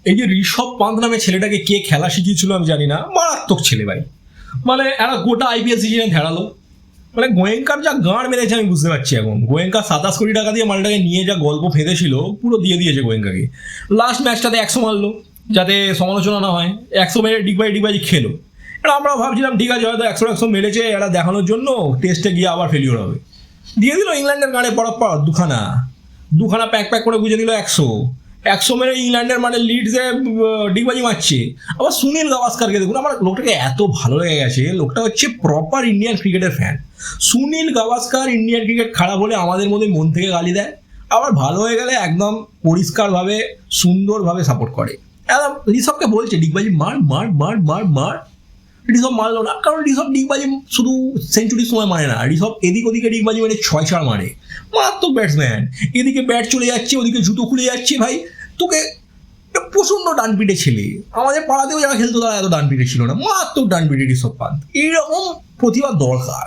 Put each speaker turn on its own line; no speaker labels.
এই যে ঋষভ পান্ত নামে ছেলেটাকে কে খেলা শিখিয়েছিল আমি জানি না, মারাত্মক ছেলে ভাই। মানে একটা গোটা আইপিএল সিজনে ধেড়ালো। মানে গোয়েঙ্কার যা গাঁড় মেরেছে আমি বুঝতে পারছি এখন। গোয়েঙ্কা 27 কোটি টাকা দিয়ে মালটাকে নিয়ে যা গল্প ফেঁদেছিল পুরো দিয়ে দিয়েছে গোয়েঙ্কাকে। লাস্ট ম্যাচটাতে 100 মারলো যাতে সমালোচনা না হয়, 100 মেরে ডিগবাজি খেলো। এবার আমরা ভাবছিলাম ঠিক আছে হয়তো 100 মেরেছে এরা দেখানোর জন্য, টেস্টে গিয়ে আবার ফেলিওর হবে। দিয়ে দিল ইংল্যান্ডের গাড়ে পর দুখানা প্যাক করে বুঝে দিল 100 মেরে ইংল্যান্ডের মানে লিডসে ডিগবাজি মারছে। আবার সুনীল গাভাস্কারকে দেখুন, আমার লোকটাকে এত ভালো লেগে গেছে। লোকটা হচ্ছে প্রপার ইন্ডিয়ান ক্রিকেটের fan. Sunil Gavaskar Indian cricket খারাপ হলে আমাদের মধ্যে মন থেকে গালি দেয়, আবার ভালো হয়ে গেলে একদম পরিষ্কারভাবে সুন্দরভাবে সাপোর্ট করে। একদম ঋষভকে বলছে ডিগবাজি মার মার মার মার মার, ঋষভ মারলো না, কারণ ঋষভ ডিগবাজি শুধু সেঞ্চুরির সময় মারে না, ঋষভ এদিক ওদিকে ডিগবাজি মানে 6 মারে। মারাত্মক ব্যাটসম্যান। এদিকে ব্যাট চলে যাচ্ছে, ওদিকে জুতো খুলে যাচ্ছে। ভাই তোকে প্রচন্ড ডানপিটে ছেলে, আমাদের পাড়াতেও যারা খেলতো তারা এত ডানপিটে ছিল না, মারাত্মক ডানপিটে ঋষভ পান্ত। এইরকম প্রতিভা দরকার।